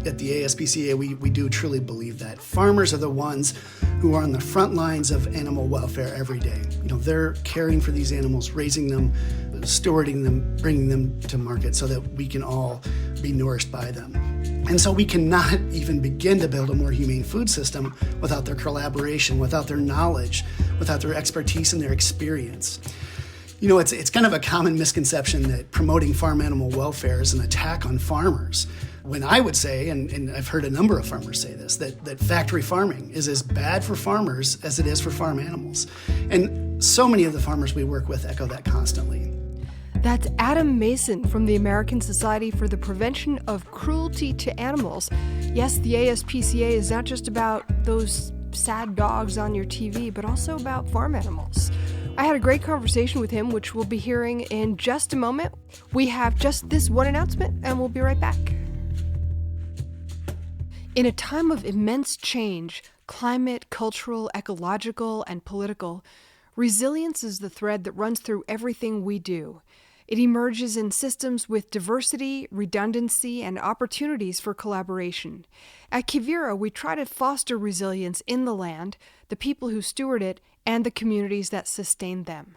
at the ASPCA, we do truly believe that. Farmers are the ones who are on the front lines of animal welfare every day. They're caring for these animals, raising them, stewarding them, bringing them to market so that we can all be nourished by them. And so we cannot even begin to build a more humane food system without their collaboration, without their knowledge, without their expertise and their experience. It's kind of a common misconception that promoting farm animal welfare is an attack on farmers. When I would say, and I've heard a number of farmers say this, that factory farming is as bad for farmers as it is for farm animals. And so many of the farmers we work with echo that constantly. That's Adam Mason from the American Society for the Prevention of Cruelty to Animals. Yes, the ASPCA is not just about those sad dogs on your TV, but also about farm animals. I had a great conversation with him, which we'll be hearing in just a moment. We have just this one announcement, and we'll be right back. In a time of immense change, climate, cultural, ecological, and political, resilience is the thread that runs through everything we do. It emerges in systems with diversity, redundancy, and opportunities for collaboration. At Quivira, we try to foster resilience in the land, the people who steward it, and the communities that sustain them.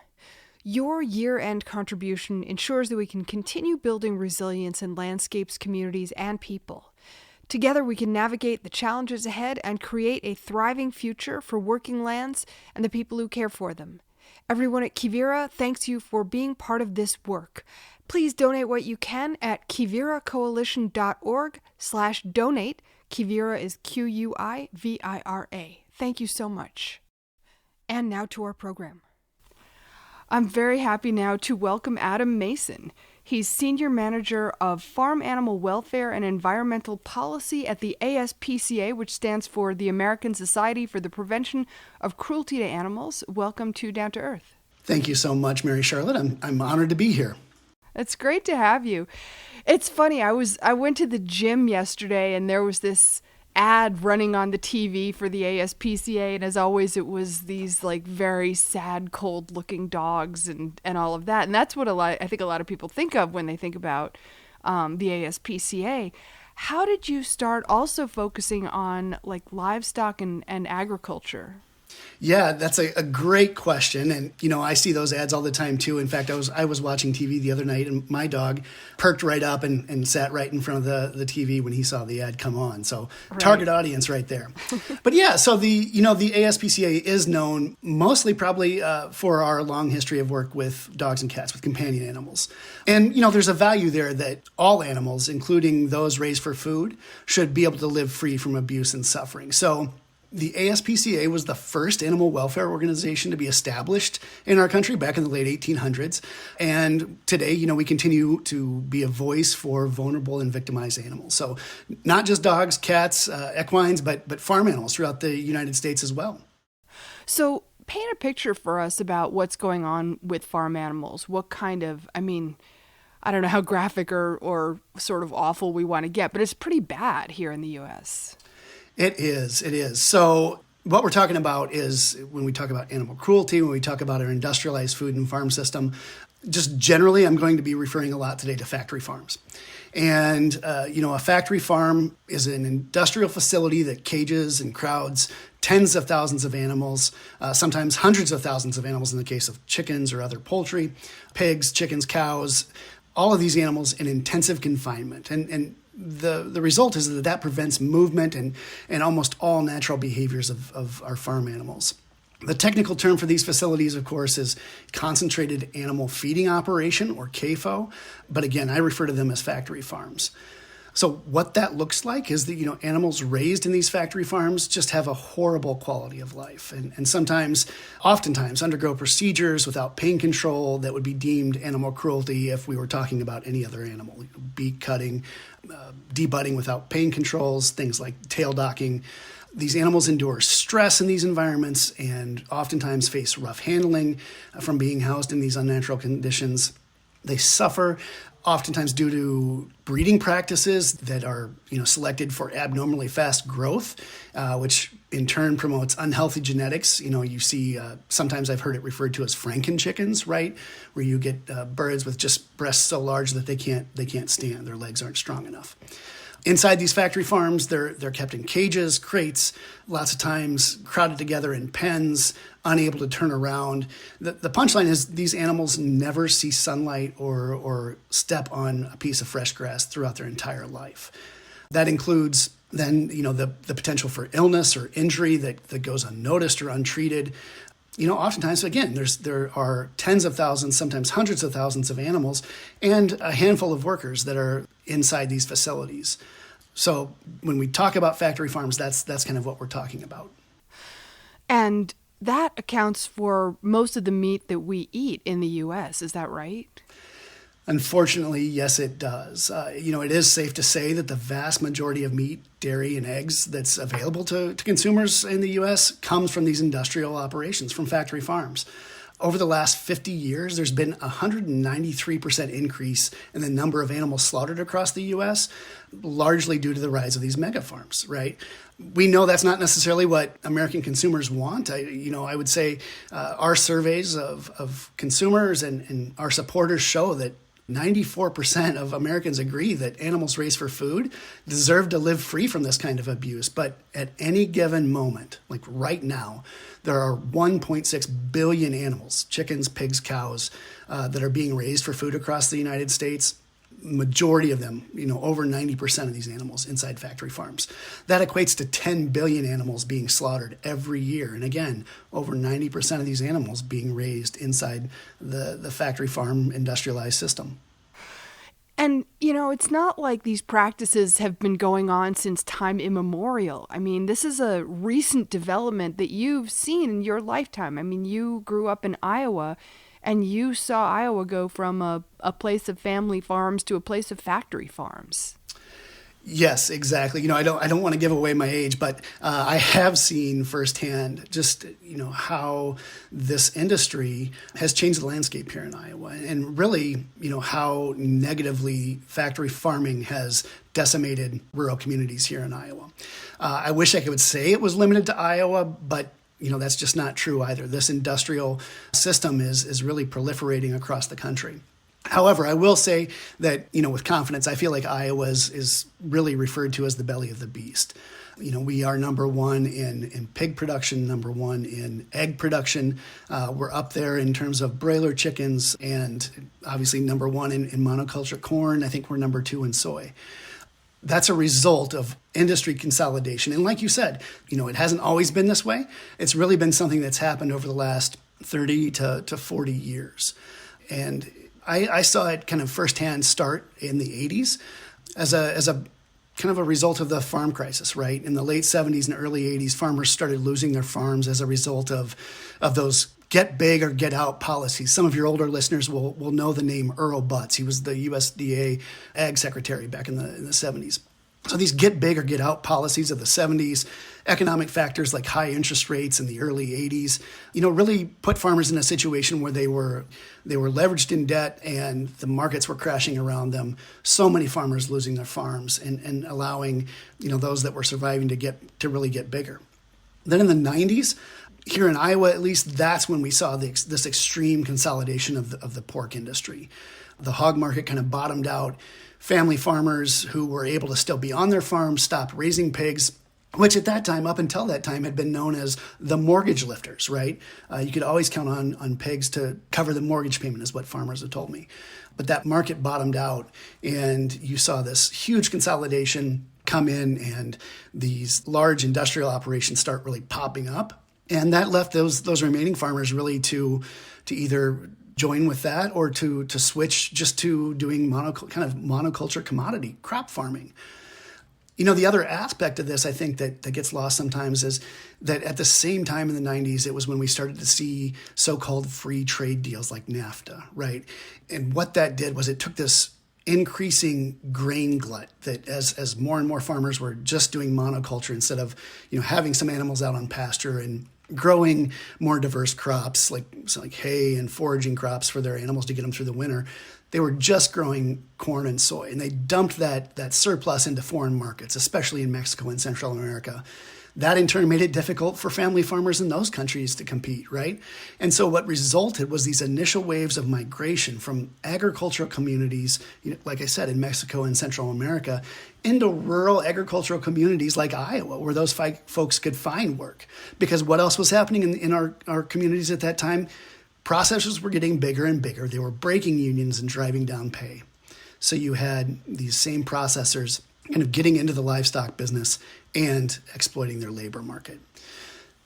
Your year-end contribution ensures that we can continue building resilience in landscapes, communities, and people. Together, we can navigate the challenges ahead and create a thriving future for working lands and the people who care for them. Everyone at Quivira thanks you for being part of this work. Please donate what you can at quiviracoalition.org/donate. Quivira is Quivira. Thank you so much. And now to our program. I'm very happy now to welcome Adam Mason. He's Senior Manager of Farm Animal Welfare and Environmental Policy at the ASPCA, which stands for the American Society for the Prevention of Cruelty to Animals. Welcome to Down to Earth. Thank you so much, Mary Charlotte. I'm honored to be here. It's great to have you. It's funny, I went to the gym yesterday and there was this ad running on the TV for the ASPCA, and as always it was these very sad, cold looking dogs and all of that, and that's what I think a lot of people think of when they think about the ASPCA. How did you start also focusing on livestock and agriculture? Yeah, that's a great question. And, I see those ads all the time, too. In fact, I was watching TV the other night, and my dog perked right up and sat right in front of the TV when he saw the ad come on. So right. Target audience right there. But yeah, so the ASPCA is known mostly probably for our long history of work with dogs and cats, with companion animals. And, there's a value there that all animals, including those raised for food, should be able to live free from abuse and suffering. So the ASPCA was the first animal welfare organization to be established in our country back in the late 1800s. And today, we continue to be a voice for vulnerable and victimized animals. So not just dogs, cats, equines, but farm animals throughout the United States as well. So paint a picture for us about what's going on with farm animals. What kind of, I don't know how graphic or sort of awful we want to get, but it's pretty bad here in the U.S. It is. So what we're talking about is when we talk about animal cruelty, when we talk about our industrialized food and farm system, just generally, I'm going to be referring a lot today to factory farms. And, a factory farm is an industrial facility that cages and crowds tens of thousands of animals, sometimes hundreds of thousands of animals in the case of chickens or other poultry, pigs, chickens, cows, all of these animals in intensive confinement. And the result is that prevents movement and almost all natural behaviors of our farm animals. The technical term for these facilities, of course, is concentrated animal feeding operation, or CAFO. But again, I refer to them as factory farms. So what that looks like is that, animals raised in these factory farms just have a horrible quality of life and oftentimes undergo procedures without pain control that would be deemed animal cruelty if we were talking about any other animal. Beak cutting, debudding without pain controls, things like tail docking. These animals endure stress in these environments and oftentimes face rough handling from being housed in these unnatural conditions. They suffer oftentimes due to breeding practices that are, selected for abnormally fast growth, which in turn promotes unhealthy genetics. You see, sometimes I've heard it referred to as Franken chickens, right? Where you get birds with just breasts so large that they can't stand, their legs aren't strong enough. Inside these factory farms, they're kept in cages, crates, lots of times crowded together in pens, unable to turn around. The punchline is these animals never see sunlight or step on a piece of fresh grass throughout their entire life. That includes then, the potential for illness or injury that goes unnoticed or untreated. Oftentimes, again, there are tens of thousands, sometimes hundreds of thousands of animals and a handful of workers that are inside these facilities. So when we talk about factory farms, that's kind of what we're talking about. And that accounts for most of the meat that we eat in the U.S., is that right? Unfortunately, yes, it does. It is safe to say that the vast majority of meat, dairy, and eggs that's available to consumers in the U.S. comes from these industrial operations, from factory farms. Over the last 50 years, there's been a 193% increase in the number of animals slaughtered across the U.S., largely due to the rise of these mega farms, right? We know that's not necessarily what American consumers want. I would say our surveys of consumers and our supporters show that 94% of Americans agree that animals raised for food deserve to live free from this kind of abuse. But at any given moment, like right now, there are 1.6 billion animals, chickens, pigs, cows, that are being raised for food across the United States. Majority of them, over 90% of these animals inside factory farms. That equates to 10 billion animals being slaughtered every year. And again, over 90% of these animals being raised inside the factory farm industrialized system. And, it's not like these practices have been going on since time immemorial. I mean, this is a recent development that you've seen in your lifetime. I mean, you grew up in Iowa, and you saw Iowa go from a place of family farms to a place of factory farms. Yes, exactly. I don't want to give away my age, but I have seen firsthand just, how this industry has changed the landscape here in Iowa, and really, how negatively factory farming has decimated rural communities here in Iowa. I wish I could say it was limited to Iowa, but that's just not true either. This industrial system is really proliferating across the country. However, I will say that, with confidence, I feel like Iowa is really referred to as the belly of the beast. We are number one in pig production, number one in egg production. We're up there in terms of broiler chickens, and obviously number one in monoculture corn. I think we're number two in soy. That's a result of industry consolidation. And like you said, it hasn't always been this way. It's really been something that's happened over the last 30 to 40 years. And I saw it kind of firsthand start in the 80s as a kind of a result of the farm crisis, right? In the late 70s and early 80s, farmers started losing their farms as a result of those get big or get out policies. Some of your older listeners will know the name Earl Butz. He was the USDA Ag Secretary back in the 70s. So these get big or get out policies of the 70s, economic factors like high interest rates in the early 80s, really put farmers in a situation where they were leveraged in debt and the markets were crashing around them. So many farmers losing their farms and allowing, those that were surviving to really get bigger. Then in the 90s, here in Iowa, at least, that's when we saw this extreme consolidation of the pork industry. The hog market kind of bottomed out. Family farmers who were able to still be on their farms stopped raising pigs, which at that time, up until that time, had been known as the mortgage lifters, right? You could always count on pigs to cover the mortgage payment, is what farmers have told me. But that market bottomed out, and you saw this huge consolidation come in, and these large industrial operations start really popping up. And that left those remaining farmers really to either join with that or to switch just to doing monoculture commodity crop farming. The other aspect of this, I think, that gets lost sometimes is that at the same time in the 90s, it was when we started to see so-called free trade deals like NAFTA, right? And what that did was it took this increasing grain glut that as more and more farmers were just doing monoculture instead of, having some animals out on pasture and growing more diverse crops like hay and foraging crops for their animals to get them through the winter. They were just growing corn and soy, and they dumped that surplus into foreign markets, especially in Mexico and Central America. That in turn made it difficult for family farmers in those countries to compete, right? And so what resulted was these initial waves of migration from agricultural communities, like I said, in Mexico and Central America, into rural agricultural communities like Iowa, where those folks could find work. Because what else was happening in our communities at that time? Processors were getting bigger and bigger. They were breaking unions and driving down pay. So you had these same processors kind of getting into the livestock business and exploiting their labor market.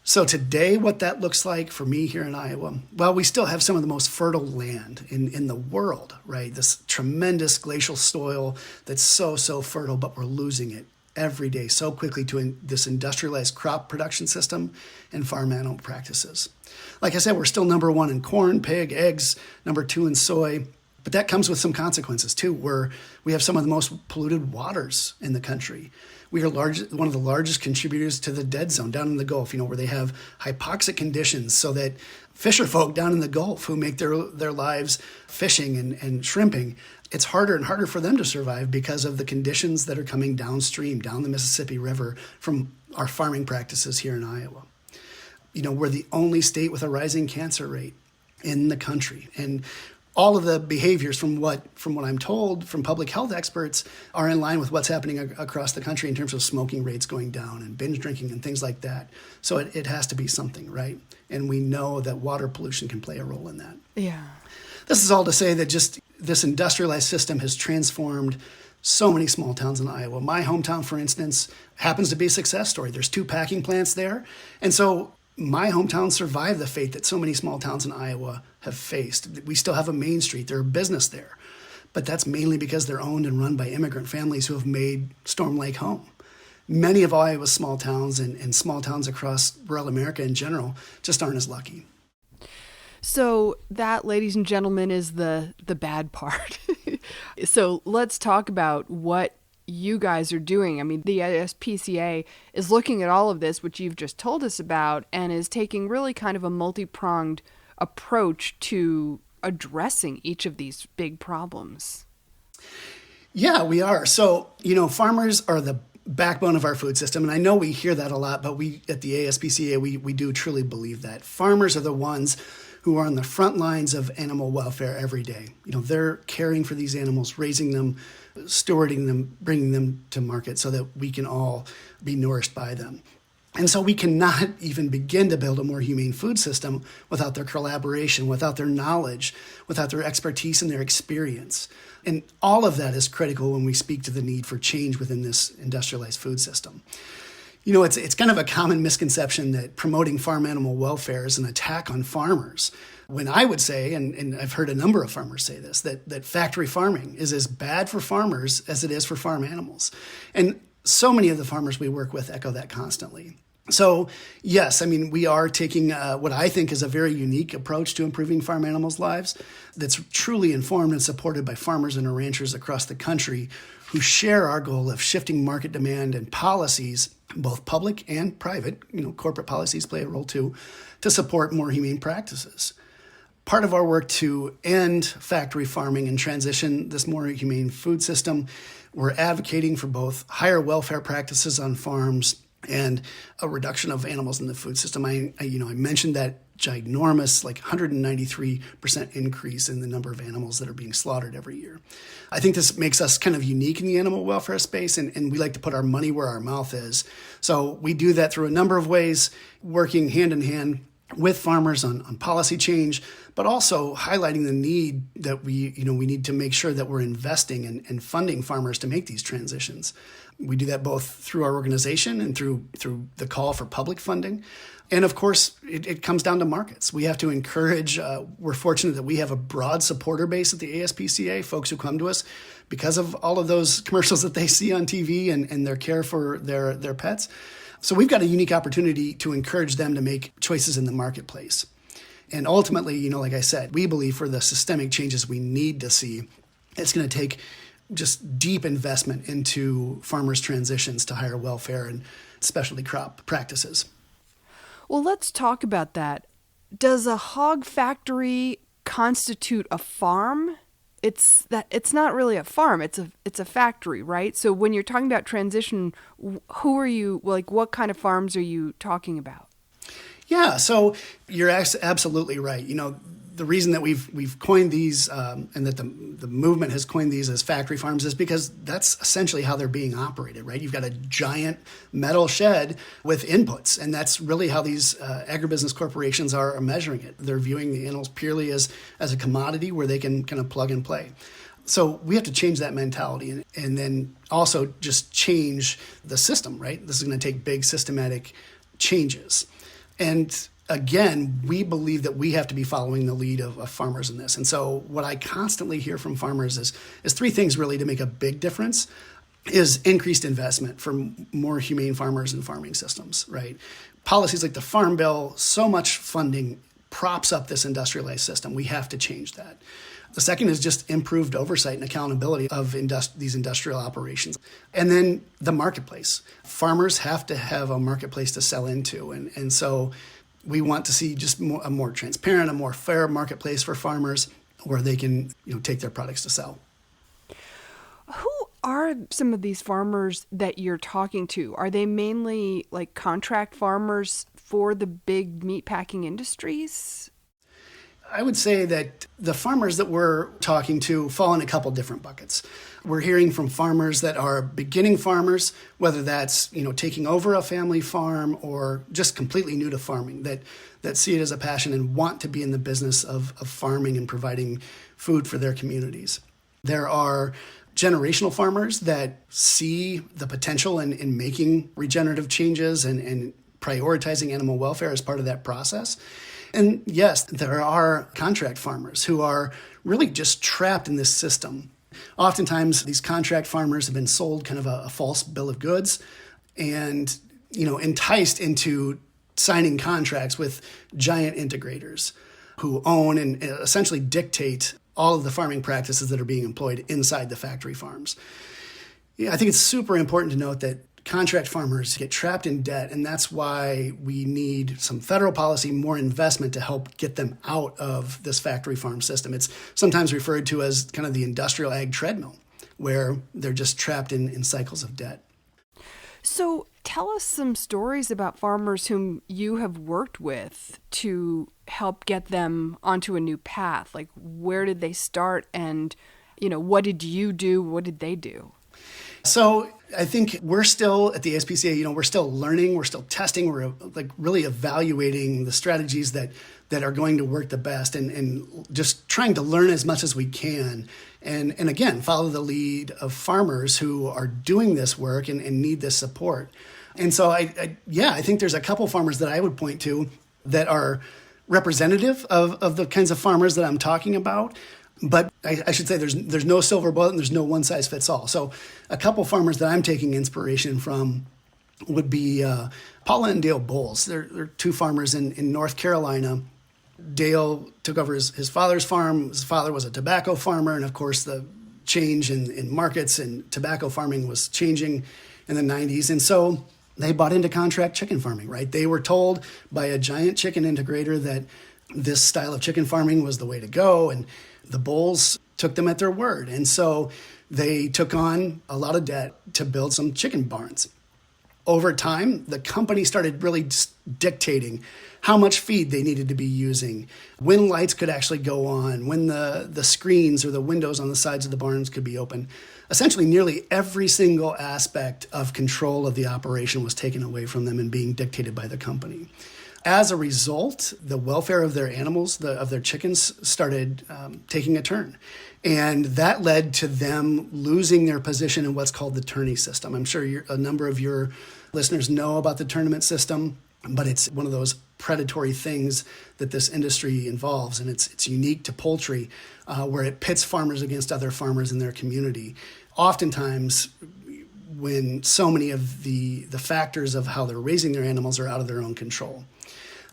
So today, what that looks like for me here in Iowa, well, we still have some of the most fertile land in the world, right? This tremendous glacial soil that's so fertile, but we're losing it every day so quickly to this industrialized crop production system and farm animal practices. Like I said, we're still number one in corn, pig, eggs, number two in soy. But that comes with some consequences too, where we have some of the most polluted waters in the country. We are one of the largest contributors to the dead zone down in the Gulf, where they have hypoxic conditions so that fisher folk down in the Gulf who make their lives fishing and shrimping, it's harder and harder for them to survive because of the conditions that are coming downstream, down the Mississippi River from our farming practices here in Iowa. We're the only state with a rising cancer rate in the country. And all of the behaviors from what I'm told from public health experts are in line with what's happening across the country in terms of smoking rates going down and binge drinking and things like that. So it has to be something, right? And we know that water pollution can play a role in that. Yeah. This is all to say that just this industrialized system has transformed so many small towns in Iowa. My hometown, for instance, happens to be a success story. There's 2 packing plants there. And so my hometown survived the fate that so many small towns in Iowa have faced. We still have a main street. There's a business there. But that's mainly because they're owned and run by immigrant families who have made Storm Lake home. Many of Iowa's small towns and small towns across rural America in general just aren't as lucky. So that, ladies and gentlemen, is the bad part. So let's talk about what you guys are doing. I mean, the ASPCA is looking at all of this, which you've just told us about, and is taking really kind of a multi-pronged approach to addressing each of these big problems. Yeah, we are. So, farmers are the backbone of our food system. And I know we hear that a lot, but we at the ASPCA, we do truly believe that. Farmers are the ones who are on the front lines of animal welfare every day. They're caring for these animals, raising them, stewarding them, bringing them to market so that we can all be nourished by them. And so we cannot even begin to build a more humane food system without their collaboration, without their knowledge, without their expertise and their experience. And all of that is critical when we speak to the need for change within this industrialized food system. It's kind of a common misconception that promoting farm animal welfare is an attack on farmers. When I would say, and I've heard a number of farmers say this, that factory farming is as bad for farmers as it is for farm animals. And so many of the farmers we work with echo that constantly. So yes, we are taking what I think is a very unique approach to improving farm animals' lives that's truly informed and supported by farmers and ranchers across the country who share our goal of shifting market demand and policies, both public and private, corporate policies play a role too, to support more humane practices. Part of our work to end factory farming and transition this more humane food system, we're advocating for both higher welfare practices on farms and a reduction of animals in the food system. I mentioned that ginormous, 193% increase in the number of animals that are being slaughtered every year. I think this makes us kind of unique in the animal welfare space, and we like to put our money where our mouth is. So we do that through a number of ways, working hand in hand with farmers on policy change, but also highlighting the need that we need to make sure that we're investing and funding farmers to make these transitions. We do that both through our organization and through the call for public funding. And of course, it comes down to markets. We have to encourage, we're fortunate that we have a broad supporter base at the ASPCA, folks who come to us because of all of those commercials that they see on TV and their care for their pets. So we've got a unique opportunity to encourage them to make choices in the marketplace. And ultimately, like I said, we believe for the systemic changes we need to see, it's going to take just deep investment into farmers' transitions to higher welfare and specialty crop practices. Well, let's talk about that. Does a hog factory constitute a farm it's not really a farm, it's a factory, right? So when you're talking about transition, who are you, like, what kind of farms are you talking about? Yeah, so you're absolutely right. The reason that we've coined these and that the movement has coined these as factory farms is because that's essentially how they're being operated, right? You've got a giant metal shed with inputs, and that's really how these agribusiness corporations are measuring it. They're viewing the animals purely as a commodity where they can kind of plug and play. So we have to change that mentality and then also just change the system, right? This is going to take big systematic changes. And again, we believe that we have to be following the lead of farmers in this. And so what I constantly hear from farmers is three things really to make a big difference is increased investment for more humane farmers and farming systems, right? Policies like the Farm Bill, so much funding props up this industrialized system. We have to change that. The second is just improved oversight and accountability of these industrial operations. And then the marketplace. Farmers have to have a marketplace to sell into. And so we want to see just a more transparent, a more fair marketplace for farmers where they can take their products to sell. Who are some of these farmers that you're talking to? Are they mainly like contract farmers for the big meatpacking industries? I would say that the farmers that we're talking to fall in a couple different buckets. We're hearing from farmers that are beginning farmers, whether that's taking over a family farm or just completely new to farming, that see it as a passion and want to be in the business of farming and providing food for their communities. There are generational farmers that see the potential in making regenerative changes and prioritizing animal welfare as part of that process. And yes, there are contract farmers who are really just trapped in this system. Oftentimes, these contract farmers have been sold kind of a false bill of goods and, enticed into signing contracts with giant integrators who own and essentially dictate all of the farming practices that are being employed inside the factory farms. I think it's super important to note that contract farmers get trapped in debt, and that's why we need some federal policy, more investment to help get them out of this factory farm system. It's sometimes referred to as kind of the industrial ag treadmill, where they're just trapped in cycles of debt. So tell us some stories about farmers whom you have worked with to help get them onto a new path. Like, where did they start and, what did you do? What did they do? So I think we're still at the ASPCA, we're still learning, we're still testing, we're really evaluating the strategies that are going to work the best and just trying to learn as much as we can. And again, follow the lead of farmers who are doing this work and need this support. And so I think there's a couple farmers that I would point to that are representative of the kinds of farmers that I'm talking about. But I should say there's no silver bullet and there's no one size fits all. So a couple farmers that I'm taking inspiration from would be Paula and Dale Bowles. They're two farmers in North Carolina. Dale took over his father's farm. His father was a tobacco farmer. And of course, the change in markets and tobacco farming was changing in the 90s. And so they bought into contract chicken farming, right? They were told by a giant chicken integrator that this style of chicken farming was the way to go. And the Bowles took them at their word. And so they took on a lot of debt to build some chicken barns. Over time, the company started really dictating how much feed they needed to be using, when lights could actually go on, when the screens or the windows on the sides of the barns could be open. Essentially, nearly every single aspect of control of the operation was taken away from them and being dictated by the company. As a result, the welfare of their animals, of their chickens, started taking a turn. And that led to them losing their position in what's called the tourney system. I'm sure a number of your listeners know about the tournament system, but it's one of those predatory things that this industry involves. And it's unique to poultry, where it pits farmers against other farmers in their community. Oftentimes, when so many of the factors of how they're raising their animals are out of their own control.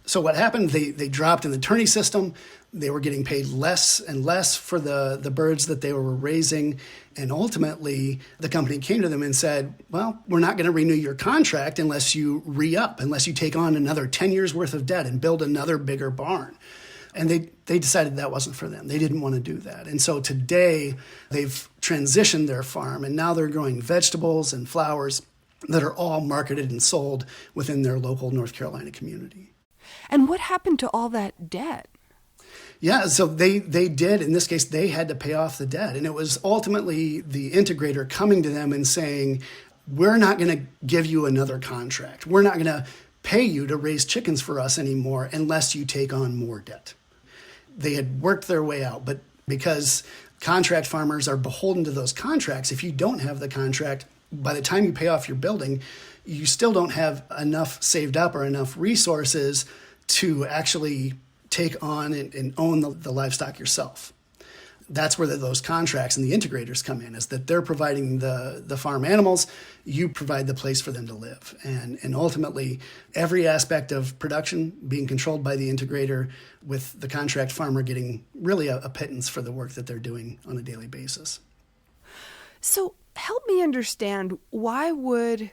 So what happened, they dropped in the tourney system. They were getting paid less and less for the birds that they were raising. And ultimately, the company came to them and said, well, we're not going to renew your contract unless you re-up, unless you take on another 10 years worth of debt and build another bigger barn. And they they decided that wasn't for them. They didn't want to do that. And so today they've transitioned their farm, and now they're growing vegetables and flowers that are all marketed and sold within their local North Carolina community. And what happened to all that debt? Yeah, so they did. In this case, they had to pay off the debt. And it was ultimately the integrator coming to them and saying, we're not going to give you another contract. We're not going to pay you to raise chickens for us anymore unless you take on more debt. They had worked their way out, but because contract farmers are beholden to those contracts, if you don't have the contract, by the time you pay off your building, you still don't have enough saved up or enough resources to actually take on and own the livestock yourself. That's where those contracts and the integrators come in, is that they're providing the farm animals, you provide the place for them to live. And ultimately, every aspect of production being controlled by the integrator, with the contract farmer getting really a pittance for the work that they're doing on a daily basis. So help me understand, why would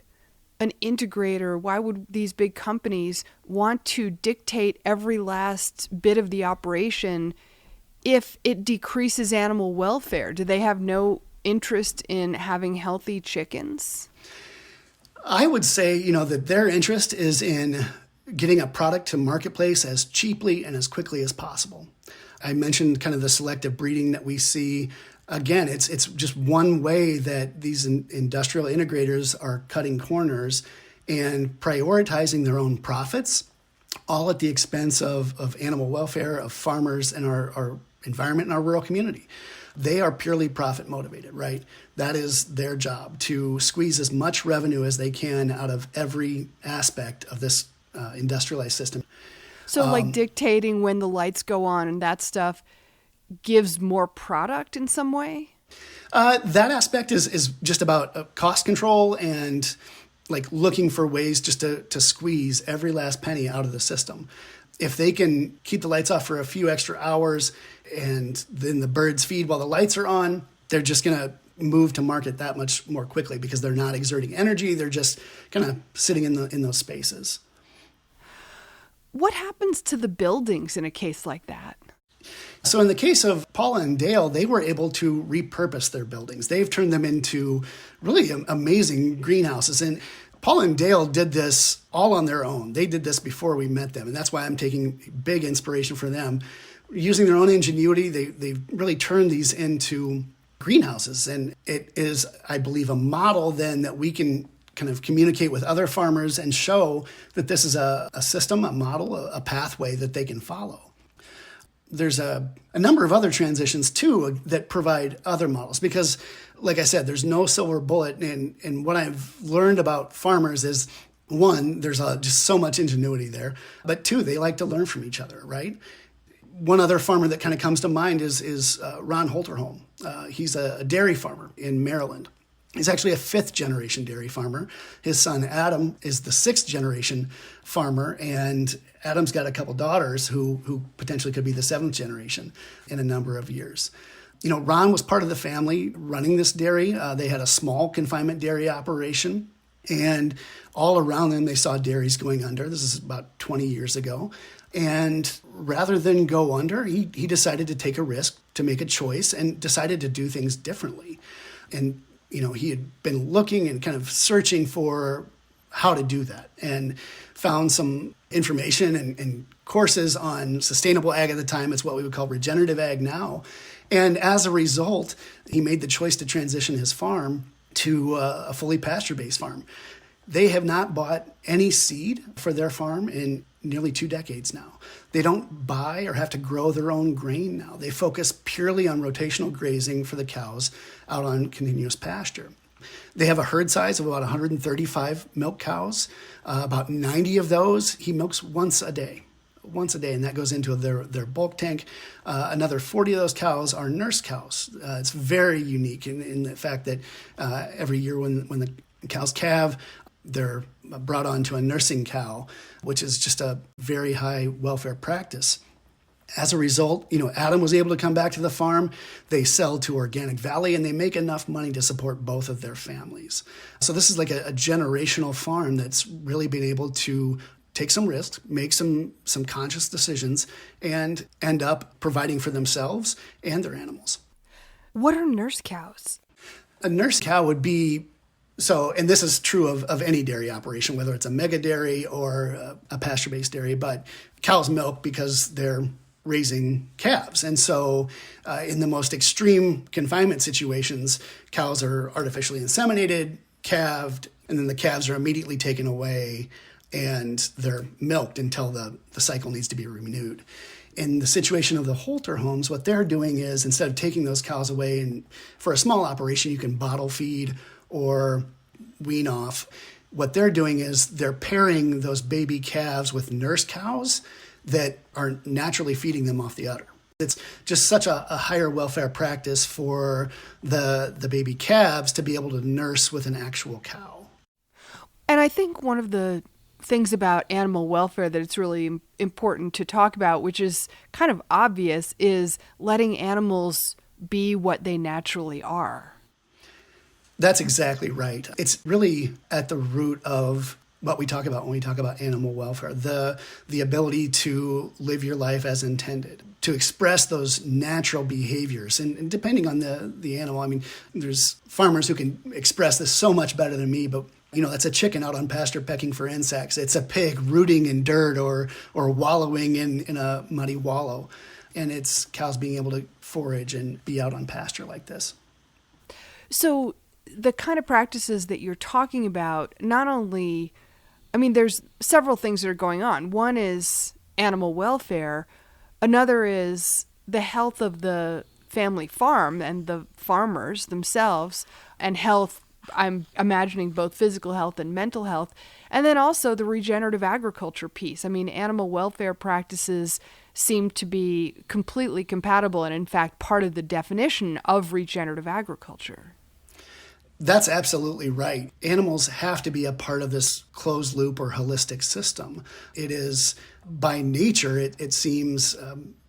an integrator, why would these big companies want to dictate every last bit of the operation if it decreases animal welfare? Do they have no interest in having healthy chickens? I would say, that their interest is in getting a product to marketplace as cheaply and as quickly as possible. I mentioned kind of the selective breeding that we see. Again, it's just one way that these industrial integrators are cutting corners and prioritizing their own profits, all at the expense of animal welfare, of farmers, and our environment in our rural community. They are purely profit motivated, right? That is their job, to squeeze as much revenue as they can out of every aspect of this industrialized system. So like dictating when the lights go on and that stuff gives more product in some way? That aspect is just about cost control and like looking for ways just to squeeze every last penny out of the system. If they can keep the lights off for a few extra hours and then the birds feed while the lights are on, they're just going to move to market that much more quickly because they're not exerting energy. They're just kind of sitting in those spaces. What happens to the buildings in a case like that? So in the case of Paula and Dale, they were able to repurpose their buildings. They've turned them into really amazing greenhouses. And Paula and Dale did this all on their own. They did this before we met them. And that's why I'm taking big inspiration from them. Using their own ingenuity, they've really turned these into greenhouses. And it is, I believe, a model then that we can kind of communicate with other farmers and show that this is a system, a model, a pathway that they can follow. There's a number of other transitions, too, that provide other models because, like I said, there's no silver bullet. And what I've learned about farmers is, one, there's just so much ingenuity there. But two, they like to learn from each other, right? One other farmer that kind of comes to mind is Ron Holterholm. He's a dairy farmer in Maryland. He's actually a fifth-generation dairy farmer. His son, Adam, is the sixth-generation farmer, and Adam's got a couple daughters who potentially could be the seventh generation in a number of years. Ron was part of the family running this dairy. They had a small confinement dairy operation, and all around them they saw dairies going under. This is about 20 years ago. And rather than go under, he decided to take a risk, to make a choice, and decided to do things differently. And he had been looking and kind of searching for how to do that and found some information and courses on sustainable ag at the time. It's what we would call regenerative ag now. And as a result, he made the choice to transition his farm to a fully pasture-based farm. They have not bought any seed for their farm in nearly 2 decades now. They don't buy or have to grow their own grain now. They focus purely on rotational grazing for the cows out on continuous pasture. They have a herd size of about 135 milk cows. About 90 of those he milks once a day, and that goes into their bulk tank. Another 40 of those cows are nurse cows. It's very unique in the fact that every year when the cows calve, they're brought on to a nursing cow, which is just a very high welfare practice. As a result, Adam was able to come back to the farm. They sell to Organic Valley, and they make enough money to support both of their families. So this is like a generational farm that's really been able to take some risks, make some conscious decisions, and end up providing for themselves and their animals. What are nurse cows? A nurse cow would be, and this is true of any dairy operation, whether it's a mega dairy or a pasture-based dairy, but cows milk because they're raising calves. And so in the most extreme confinement situations, cows are artificially inseminated, calved, and then the calves are immediately taken away and they're milked until the cycle needs to be renewed. In the situation of the Holter homes, what they're doing is instead of taking those cows away, and for a small operation, you can bottle feed or wean off. What they're doing is they're pairing those baby calves with nurse cows that are naturally feeding them off the udder. It's just such a higher welfare practice for the baby calves to be able to nurse with an actual cow. And I think one of the things about animal welfare that it's really important to talk about, which is kind of obvious, is letting animals be what they naturally are. That's exactly right. It's really at the root of what we talk about when we talk about animal welfare, the ability to live your life as intended, to express those natural behaviors. And depending on the animal, I mean, there's farmers who can express this so much better than me, but that's a chicken out on pasture pecking for insects. It's a pig rooting in dirt or wallowing in a muddy wallow. And it's cows being able to forage and be out on pasture like this. So the kind of practices that you're talking about, not only, there's several things that are going on. One is animal welfare. Another is the health of the family farm and the farmers themselves, and health, I'm imagining both physical health and mental health, and then also the regenerative agriculture piece. Animal welfare practices seem to be completely compatible and, in fact, part of the definition of regenerative agriculture. That's absolutely right. Animals have to be a part of this closed loop or holistic system. It is, by nature, it seems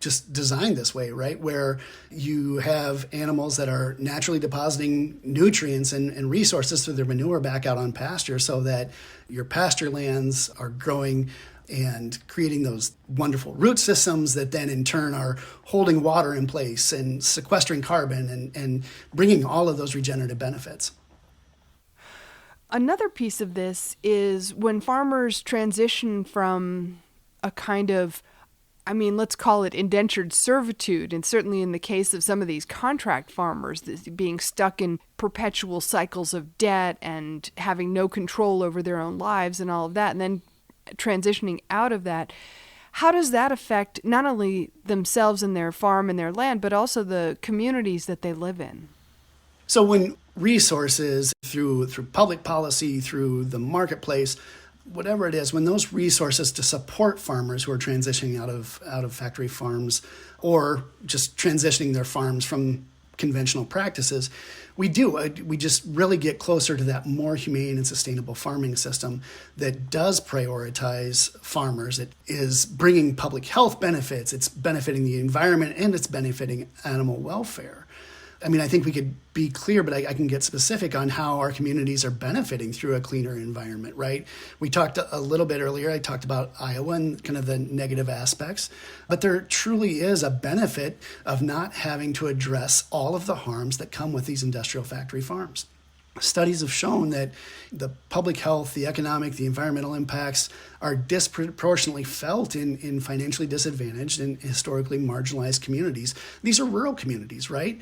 just designed this way, right? Where you have animals that are naturally depositing nutrients and resources through their manure back out on pasture so that your pasture lands are growing and creating those wonderful root systems that then in turn are holding water in place and sequestering carbon and bringing all of those regenerative benefits. Another piece of this is when farmers transition from a kind of, let's call it indentured servitude, and certainly in the case of some of these contract farmers, being stuck in perpetual cycles of debt and having no control over their own lives and all of that, and then transitioning out of that. How does that affect not only themselves and their farm and their land, but also the communities that they live in? So when resources through public policy, through the marketplace, whatever it is, when those resources to support farmers who are transitioning out of factory farms or just transitioning their farms from conventional practices, we just really get closer to that more humane and sustainable farming system that does prioritize farmers. It is bringing public health benefits, it's benefiting the environment, and it's benefiting animal welfare. I think we could be clear, but I can get specific on how our communities are benefiting through a cleaner environment, right? We talked a little bit earlier, I talked about Iowa and kind of the negative aspects, but there truly is a benefit of not having to address all of the harms that come with these industrial factory farms. Studies have shown that the public health, the economic, the environmental impacts are disproportionately felt in financially disadvantaged and historically marginalized communities. These are rural communities, right?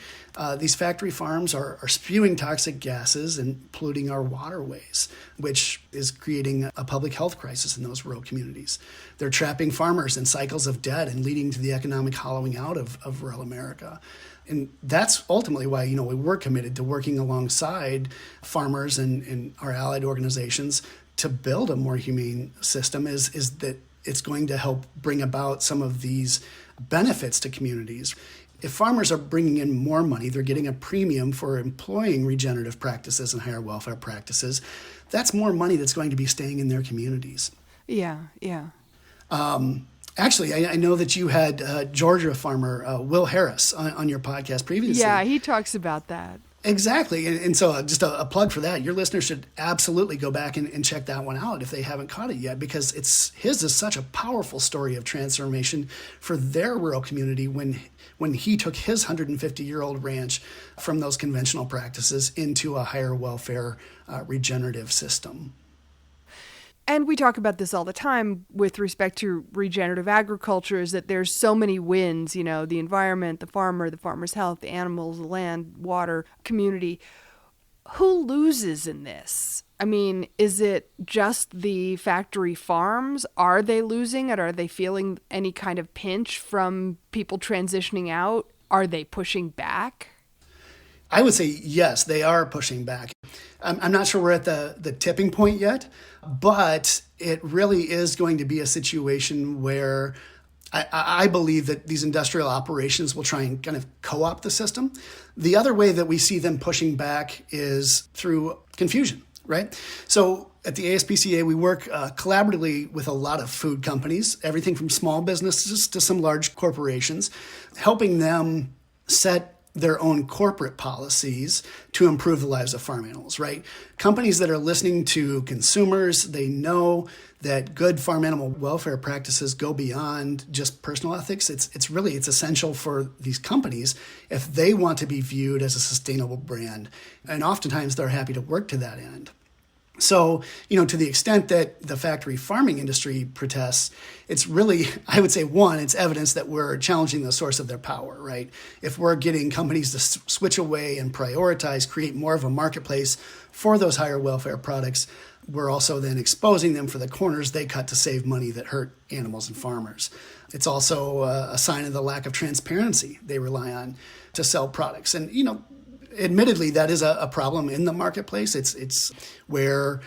These factory farms are spewing toxic gases and polluting our waterways, which is creating a public health crisis in those rural communities. They're trapping farmers in cycles of debt and leading to the economic hollowing out of rural America. And that's ultimately why, we're committed to working alongside farmers and our allied organizations to build a more humane system is that it's going to help bring about some of these benefits to communities. If farmers are bringing in more money, they're getting a premium for employing regenerative practices and higher welfare practices. That's more money that's going to be staying in their communities. Yeah. Actually, I know that you had Georgia farmer Will Harris on your podcast previously. Yeah, he talks about that. Exactly. And so just a plug for that. Your listeners should absolutely go back and check that one out if they haven't caught it yet, because his is such a powerful story of transformation for their rural community when he took his 150-year-old ranch from those conventional practices into a higher welfare regenerative system. And we talk about this all the time with respect to regenerative agriculture, is that there's so many wins, the environment, the farmer, the farmer's health, the animals, the land, water, community. Who loses in this? I mean, is it just the factory farms? Are they losing it? Are they feeling any kind of pinch from people transitioning out? Are they pushing back? I would say yes, they are pushing back. I'm not sure we're at the tipping point yet, but it really is going to be a situation where I believe that these industrial operations will try and kind of co-opt the system. The other way that we see them pushing back is through confusion, right? So at the ASPCA, we work collaboratively with a lot of food companies, everything from small businesses to some large corporations, helping them set their own corporate policies to improve the lives of farm animals, right? Companies that are listening to consumers, they know that good farm animal welfare practices go beyond just personal ethics. It's essential for these companies if they want to be viewed as a sustainable brand. And oftentimes they're happy to work to that end. So, to the extent that the factory farming industry protests, it's really, I would say, one, it's evidence that we're challenging the source of their power, right? If we're getting companies to switch away and prioritize, create more of a marketplace for those higher welfare products, we're also then exposing them for the corners they cut to save money that hurt animals and farmers. It's also a sign of the lack of transparency they rely on to sell products. And, admittedly, that is a problem in the marketplace. It's where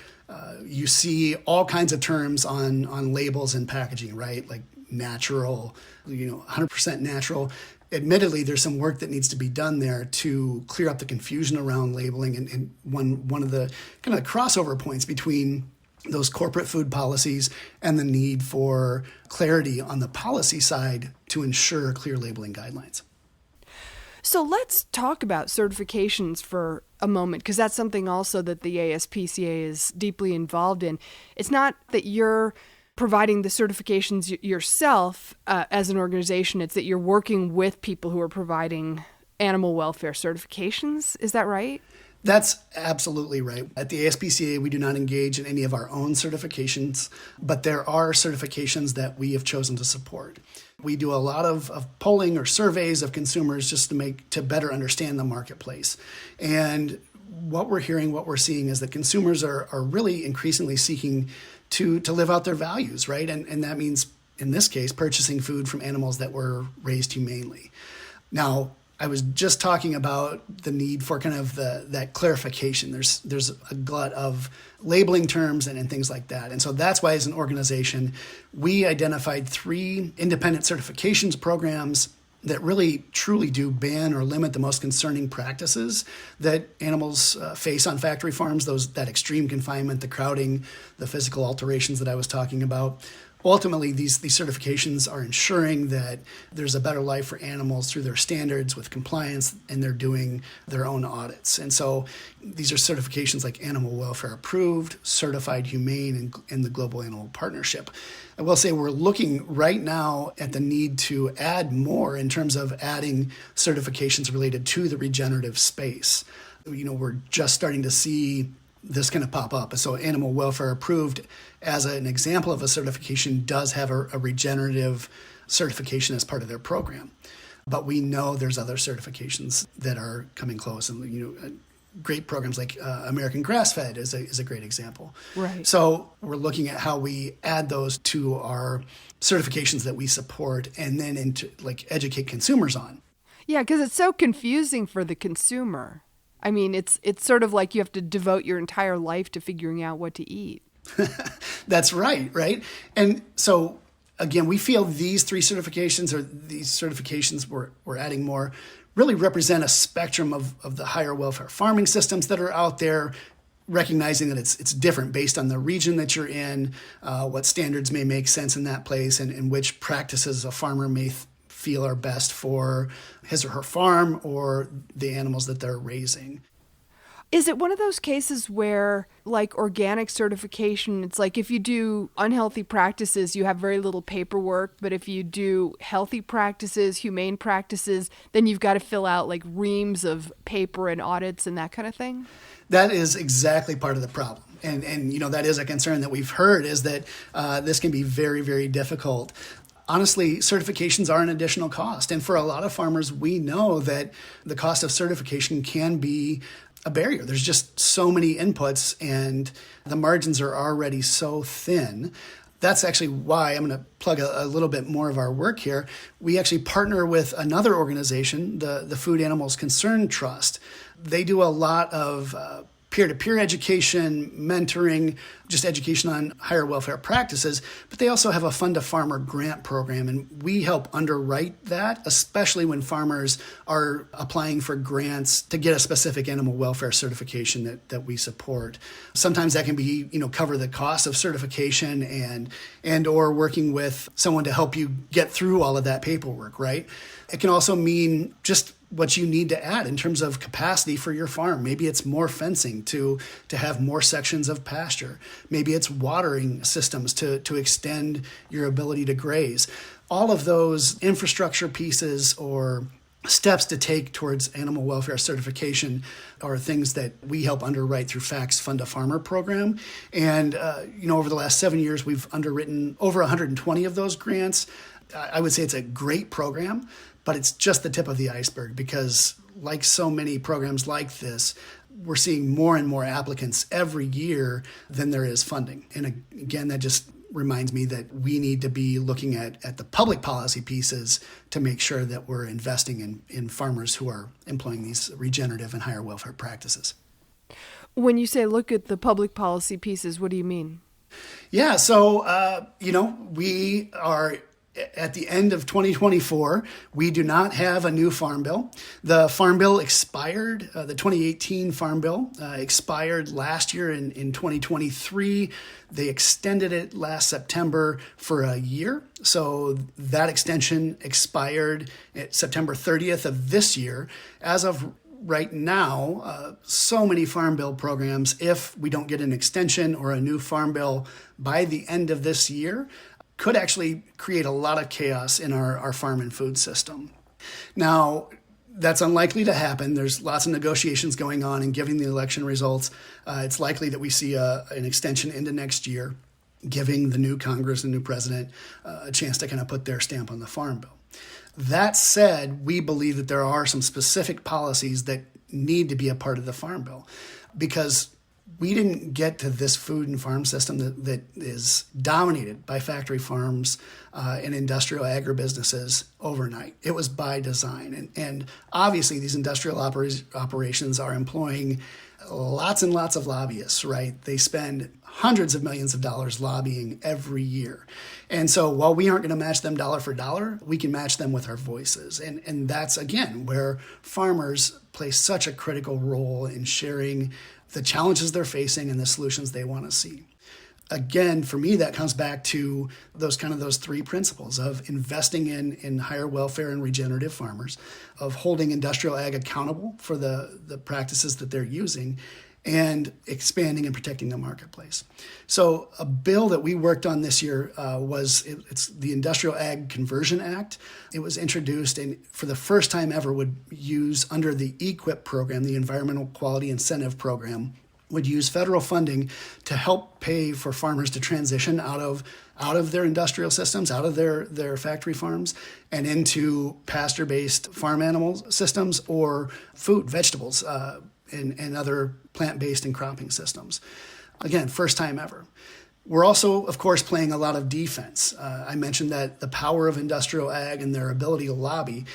you see all kinds of terms on labels and packaging, right? Like natural, 100% natural. Admittedly, there's some work that needs to be done there to clear up the confusion around labeling. And one of the kind of crossover points between those corporate food policies and the need for clarity on the policy side to ensure clear labeling guidelines. So let's talk about certifications for a moment, because that's something also that the ASPCA is deeply involved in. It's not that you're providing the certifications yourself as an organization. It's that you're working with people who are providing animal welfare certifications. Is that right? That's absolutely right. At the ASPCA, we do not engage in any of our own certifications, but there are certifications that we have chosen to support. We do a lot of polling or surveys of consumers just to better understand the marketplace. And what we're hearing, what we're seeing is that consumers are really increasingly seeking to live out their values, right? And that means, in this case, purchasing food from animals that were raised humanely. Now, I was just talking about the need for kind of that clarification. There's a glut of labeling terms and things like that. And so that's why, as an organization, we identified 3 independent certifications programs that really truly do ban or limit the most concerning practices that animals face on factory farms, that extreme confinement, the crowding, the physical alterations that I was talking about. Ultimately, these certifications are ensuring that there's a better life for animals through their standards with compliance, and they're doing their own audits. And so these are certifications like Animal Welfare Approved, Certified Humane, and the Global Animal Partnership. I will say we're looking right now at the need to add more in terms of adding certifications related to the regenerative space. We're just starting to see this kind of pop up. So Animal Welfare Approved, as an example of a certification, does have a regenerative certification as part of their program. But we know there's other certifications that are coming close, and great programs like American Grass Fed is a great example. Right. So we're looking at how we add those to our certifications that we support, and then educate consumers on. Yeah, because it's so confusing for the consumer. I mean, it's sort of like you have to devote your entire life to figuring out what to eat. That's right? And so, again, we feel these 3 certifications, or these certifications we're adding more, really represent a spectrum of the higher welfare farming systems that are out there, recognizing that it's different based on the region that you're in, what standards may make sense in that place, and which practices a farmer may feel are best for his or her farm or the animals that they're raising. Is it one of those cases where, like organic certification, it's like if you do unhealthy practices, you have very little paperwork, but if you do healthy practices, humane practices, then you've got to fill out like reams of paper and audits and that kind of thing? That is exactly part of the problem. And that is a concern that we've heard, is that this can be very, very difficult. Honestly, certifications are an additional cost. And for a lot of farmers, we know that the cost of certification can be a barrier. There's just so many inputs and the margins are already so thin. That's actually why I'm going to plug a little bit more of our work here. We actually partner with another organization, the Food Animals Concern Trust. They do a lot of peer-to-peer education, mentoring, just education on higher welfare practices, but they also have a fund-to-farmer grant program, and we help underwrite that, especially when farmers are applying for grants to get a specific animal welfare certification that we support. Sometimes that can be, cover the cost of certification and or working with someone to help you get through all of that paperwork, right? It can also mean just what you need to add in terms of capacity for your farm. Maybe it's more fencing to have more sections of pasture. Maybe it's watering systems to extend your ability to graze. All of those infrastructure pieces or steps to take towards animal welfare certification are things that we help underwrite through FACT's Fund to Farmer program. And, over the last 7 years, we've underwritten over 120 of those grants. I would say it's a great program, but it's just the tip of the iceberg because, like so many programs like this, we're seeing more and more applicants every year than there is funding. And again, that just reminds me that we need to be looking at the public policy pieces to make sure that we're investing in farmers who are employing these regenerative and higher welfare practices. When you say look at the public policy pieces, what do you mean? Yeah, so, we are at the end of 2024, we do not have a new farm bill. The farm bill expired, the 2018 farm bill expired last year in 2023. They extended it last September for a year. So that extension expired at September 30th of this year. As of right now, so many farm bill programs, if we don't get an extension or a new farm bill by the end of this year, could actually create a lot of chaos in our farm and food system. Now, that's unlikely to happen. There's lots of negotiations going on, and given the election results, it's likely that we see an extension into next year, giving the new Congress and new president a chance to kind of put their stamp on the farm bill. That said, we believe that there are some specific policies that need to be a part of the farm bill because we didn't get to this food and farm system that is dominated by factory farms and industrial agribusinesses overnight. It was by design. And obviously, these industrial operations are employing lots and lots of lobbyists, right? They spend hundreds of millions of dollars lobbying every year. And so while we aren't going to match them dollar for dollar, we can match them with our voices. And that's, again, where farmers play such a critical role in sharing the challenges they're facing and the solutions they want to see. Again, for me, that comes back to those three principles of investing in higher welfare and regenerative farmers, of holding industrial ag accountable for the practices that they're using, and expanding and protecting the marketplace. So a bill that we worked on this year it's the Industrial Ag Conversion Act. It was introduced and for the first time ever would use under the EQIP program, the Environmental Quality Incentive Program, would use federal funding to help pay for farmers to transition out of their industrial systems, out of their factory farms, and into pasture-based farm animal systems or food, vegetables, and other plant-based and cropping systems. Again, first time ever. We're also, of course, playing a lot of defense. I mentioned that the power of industrial ag and their ability to lobby.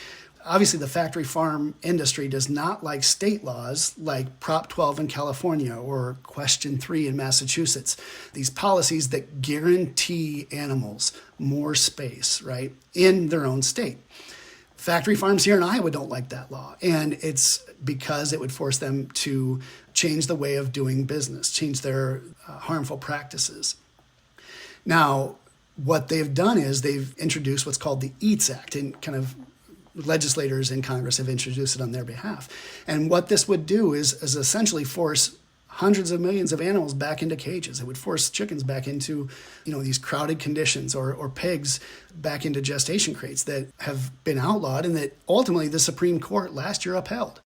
Obviously, the factory farm industry does not like state laws like Prop 12 in California or Question 3 in Massachusetts, these policies that guarantee animals more space, right, in their own state. Factory farms here in Iowa don't like that law, and it's because it would force them to change the way of doing business, change their harmful practices. Now, what they've done is they've introduced what's called the EATS Act, and kind of legislators in Congress have introduced it on their behalf. And what this would do is essentially force hundreds of millions of animals back into cages. It would force chickens back into, these crowded conditions, or pigs back into gestation crates that have been outlawed and that ultimately the Supreme Court last year upheld.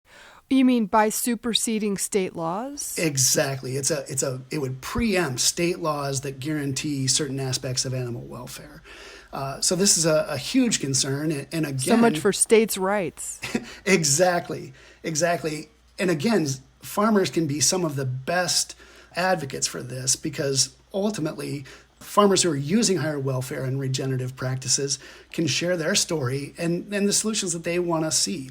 You mean by superseding state laws? Exactly. It would preempt state laws that guarantee certain aspects of animal welfare. So this is a huge concern. And again, so much for states' rights. Exactly. And again, farmers can be some of the best advocates for this, because ultimately farmers who are using higher welfare and regenerative practices can share their story and the solutions that they want to see.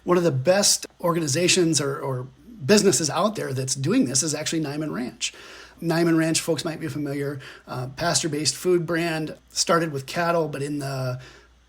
One of the best organizations or businesses out there that's doing this is actually Niman Ranch. Niman Ranch, folks might be familiar, pasture-based food brand, started with cattle, but in the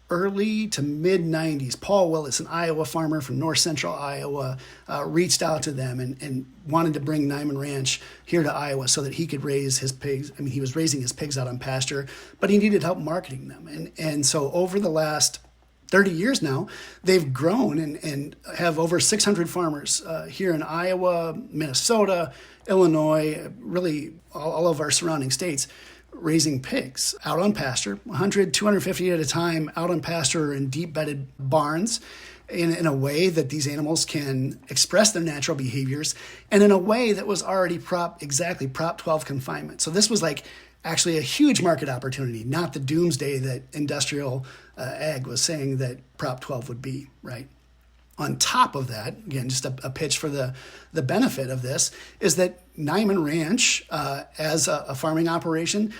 early to mid 90s, Paul Willis, an Iowa farmer from north central Iowa, reached out to them and wanted to bring Niman Ranch here to Iowa so that he could raise his pigs. I mean, he was raising his pigs out on pasture, but he needed help marketing them. And so over the last 30 years now, they've grown and have over 600 farmers here in Iowa, Minnesota, Illinois, really all of our surrounding states, raising pigs out on pasture, 100, 250 at a time, out on pasture in deep bedded barns, in a way that these animals can express their natural behaviors, and in a way that was already Prop 12 confinement. So this was actually a huge market opportunity, not the doomsday that industrial ag was saying that Prop 12 would be, right? On top of that, again, just a pitch for the benefit of this, is that Niman Ranch, as a farming operation,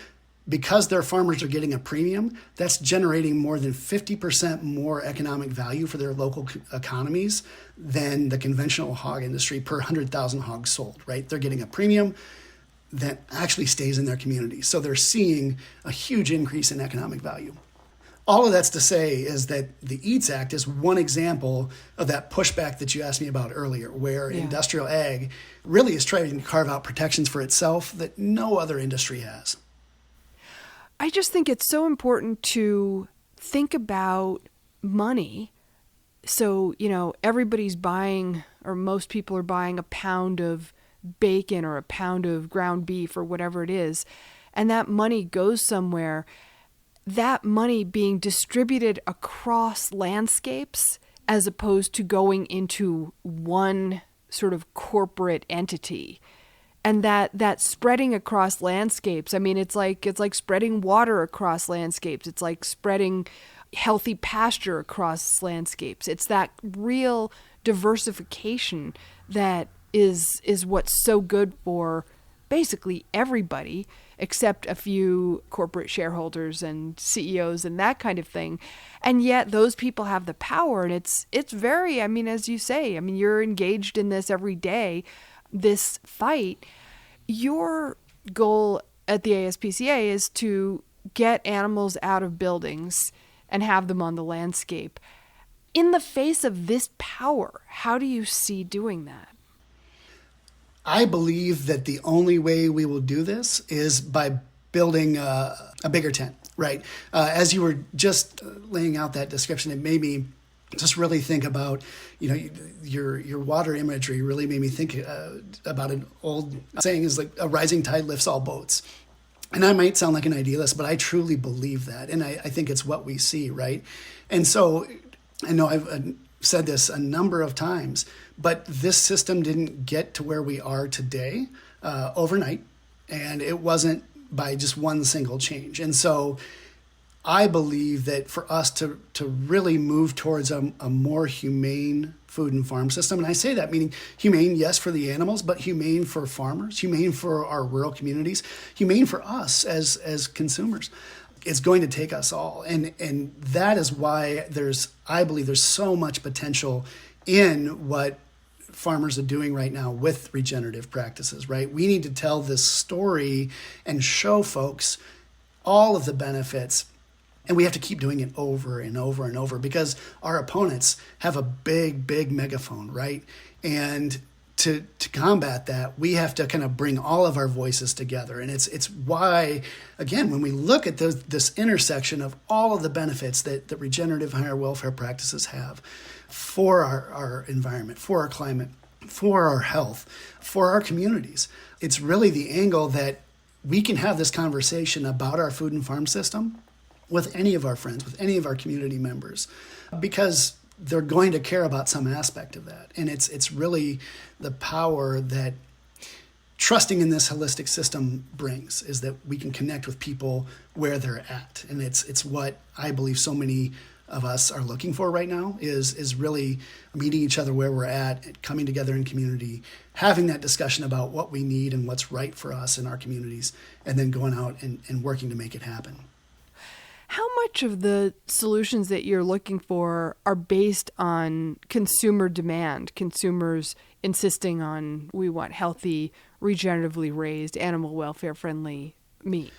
because their farmers are getting a premium, that's generating more than 50% more economic value for their local economies than the conventional hog industry per 100,000 hogs sold, right? They're getting a premium that actually stays in their community. So they're seeing a huge increase in economic value. All of that's to say is that the EATS Act is one example of that pushback that you asked me about earlier, where industrial ag really is trying to carve out protections for itself that no other industry has. I just think it's so important to think about money. So, everybody's buying, or most people are buying a pound of bacon or a pound of ground beef or whatever it is, and that money goes somewhere. That money being distributed across landscapes as opposed to going into one sort of corporate entity. And that spreading across landscapes, I mean, it's like spreading water across landscapes. It's like spreading healthy pasture across landscapes. It's that real diversification that is what's so good for basically everybody, except a few corporate shareholders and CEOs and that kind of thing. And yet those people have the power, and it's very, as you say, you're engaged in this every day, this fight. Your goal at the ASPCA is to get animals out of buildings and have them on the landscape. In the face of this power, how do you see doing that? I believe that the only way we will do this is by building a bigger tent, right? As you were just laying out that description, it made me just really think about, your water imagery really made me think about an old saying is like a rising tide lifts all boats. And I might sound like an idealist, but I truly believe that. And I think it's what we see, right? And so I know I've said this a number of times, but this system didn't get to where we are today overnight, and it wasn't by just one single change. And so I believe that for us to really move towards a more humane food and farm system, and I say that meaning humane, yes, for the animals, but humane for farmers, humane for our rural communities, humane for us as consumers. It's going to take us all. And that is why I believe there's so much potential in what farmers are doing right now with regenerative practices, right? We need to tell this story and show folks all of the benefits. And we have to keep doing it over and over and over, because our opponents have a big, big megaphone, right? And to combat that, we have to kind of bring all of our voices together. And it's why, again, when we look at this intersection of all of the benefits that regenerative higher welfare practices have for our environment, for our climate, for our health, for our communities, it's really the angle that we can have this conversation about our food and farm system with any of our friends, with any of our community members, because they're going to care about some aspect of that. And it's really the power that trusting in this holistic system brings, is that we can connect with people where they're at. And it's what I believe so many of us are looking for right now, is really meeting each other where we're at, coming together in community, having that discussion about what we need and what's right for us in our communities, and then going out and working to make it happen. How much of the solutions that you're looking for are based on consumer demand, consumers insisting on, we want healthy, regeneratively raised, animal welfare friendly meat?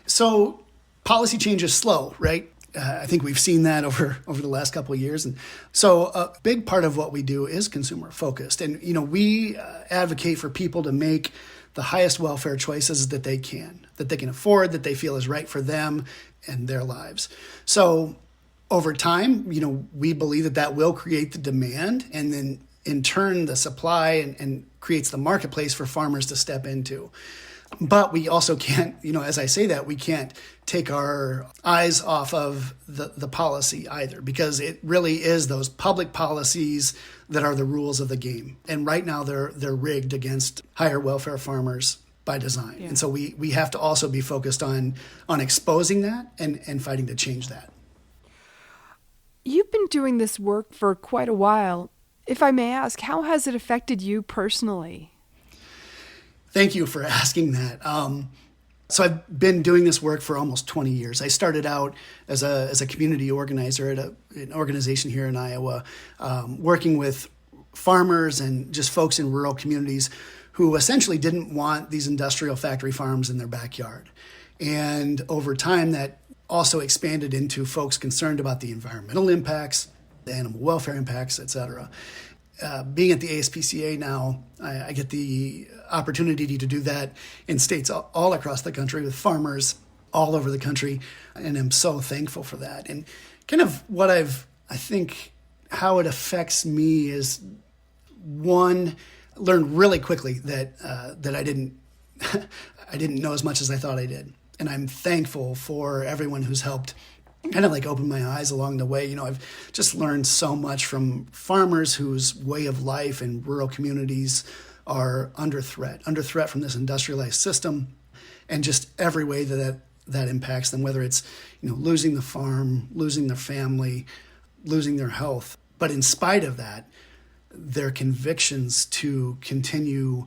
So policy change is slow, right? I think we've seen that over the last couple of years. And so a big part of what we do is consumer focused. And, we advocate for people to make the highest welfare choices that they can afford, that they feel is right for them and their lives. So over time, we believe that will create the demand, and then in turn, the supply and creates the marketplace for farmers to step into. But we also can't, as I say that, we can't take our eyes off of the policy either, because it really is those public policies that are the rules of the game. And right now they're rigged against higher welfare farmers by design. Yeah. And so we have to also be focused on exposing that and fighting to change that. You've been doing this work for quite a while. If I may ask, how has it affected you personally? Thank you for asking that. So I've been doing this work for almost 20 years. I started out as a community organizer at an organization here in Iowa, working with farmers and just folks in rural communities who essentially didn't want these industrial factory farms in their backyard. And over time, that also expanded into folks concerned about the environmental impacts, the animal welfare impacts, et cetera. Being at the ASPCA now, I get the opportunity to do that in states all across the country with farmers all over the country, and I'm so thankful for that. And kind of what I think how it affects me is, one, learned really quickly that I didn't know as much as I thought I did, and I'm thankful for everyone who's helped kind of open my eyes along the way. I've just learned so much from farmers whose way of life in rural communities are under threat from this industrialized system, and just every way that impacts them, whether it's losing the farm, losing their family, losing their health. But in spite of that, their convictions to continue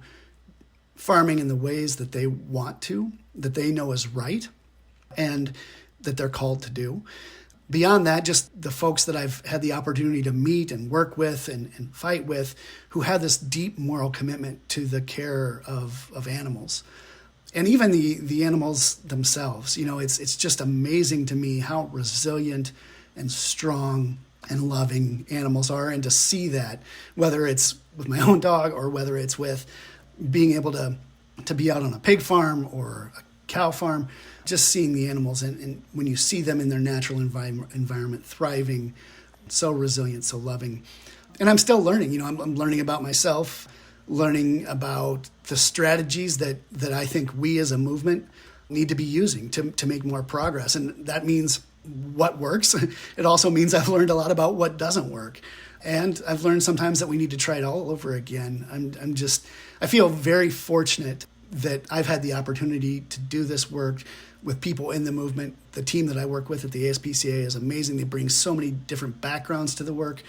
farming in the ways that they want to, that they know is right, and that they're called to do. Beyond that, just the folks that I've had the opportunity to meet and work with and fight with, who have this deep moral commitment to the care of animals. And even the animals themselves. It's just amazing to me how resilient and strong and loving animals are, and to see that, whether it's with my own dog or whether it's with being able to be out on a pig farm or a cow farm, just seeing the animals, and when you see them in their natural environment thriving, so resilient, so loving. And I'm still learning. I'm learning about myself, learning about the strategies that I think we as a movement need to be using to make more progress. And that means what works. It also means I've learned a lot about what doesn't work. And I've learned sometimes that we need to try it all over again. I feel very fortunate that I've had the opportunity to do this work with people in the movement. The team that I work with at the ASPCA is amazing. They bring so many different backgrounds to the work.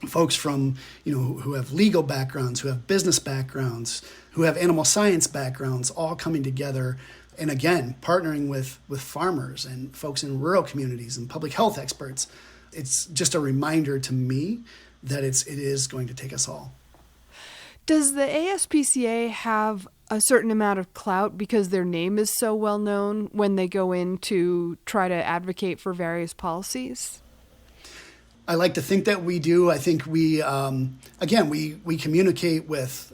Folks from, who have legal backgrounds, who have business backgrounds, who have animal science backgrounds, all coming together. And again, partnering with farmers and folks in rural communities and public health experts. It's just a reminder to me that it is going to take us all. Does the ASPCA have a certain amount of clout because their name is so well known when they go in to try to advocate for various policies? I like to think that we do. I think we communicate with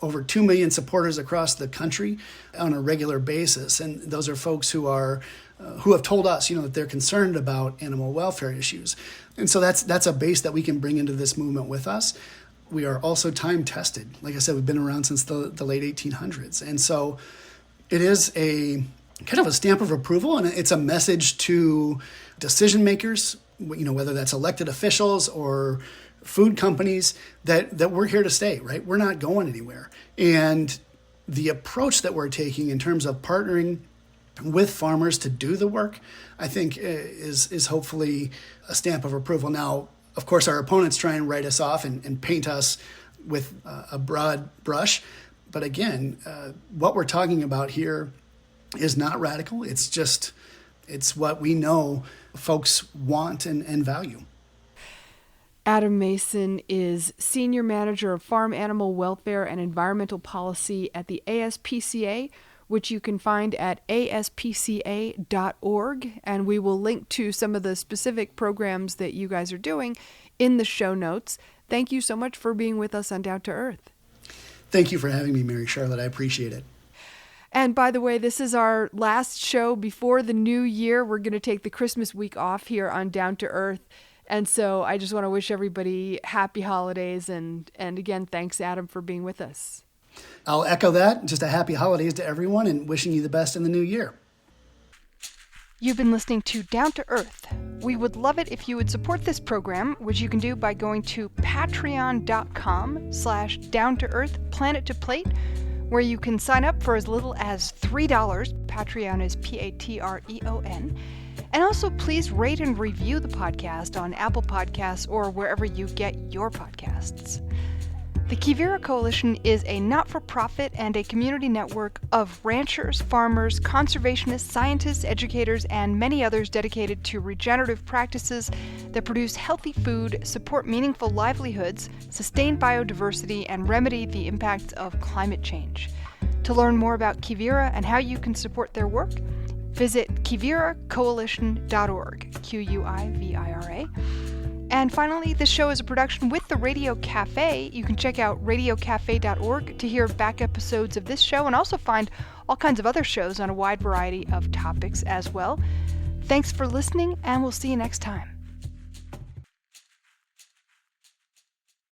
over 2 million supporters across the country on a regular basis. And those are folks who have told us, that they're concerned about animal welfare issues. And so that's a base that we can bring into this movement with us. We are also time tested. Like I said, we've been around since the late 1800s. And so it is a kind of a stamp of approval, and it's a message to decision makers, whether that's elected officials or food companies, that we're here to stay, right? We're not going anywhere. And the approach that we're taking in terms of partnering with farmers to do the work, I think is hopefully a stamp of approval. Now, of course, our opponents try and write us off and paint us with a broad brush. But again, what we're talking about here is not radical. It's what we know folks want and value. Adam Mason is Senior Manager of Farm Animal Welfare and Environmental Policy at the ASPCA, which you can find at aspca.org. And we will link to some of the specific programs that you guys are doing in the show notes. Thank you so much for being with us on Down to Earth. Thank you for having me, Mary Charlotte. I appreciate it. And by the way, this is our last show before the new year. We're going to take the Christmas week off here on Down to Earth. And so I just want to wish everybody happy holidays. And again, thanks, Adam, for being with us. I'll echo that. Just a happy holidays to everyone and wishing you the best in the new year. You've been listening to Down to Earth. We would love it if you would support this program, which you can do by going to patreon.com/down-to-earth planet to plate, where you can sign up for as little as $3. Patreon is Patreon. And also please rate and review the podcast on Apple Podcasts or wherever you get your podcasts. The Quivira Coalition is a not-for-profit and a community network of ranchers, farmers, conservationists, scientists, educators, and many others dedicated to regenerative practices that produce healthy food, support meaningful livelihoods, sustain biodiversity, and remedy the impacts of climate change. To learn more about Quivira and how you can support their work, visit quiviracoalition.org, Quivira. And finally, this show is a production with the Radio Cafe. You can check out radiocafe.org to hear back episodes of this show and also find all kinds of other shows on a wide variety of topics as well. Thanks for listening, and we'll see you next time.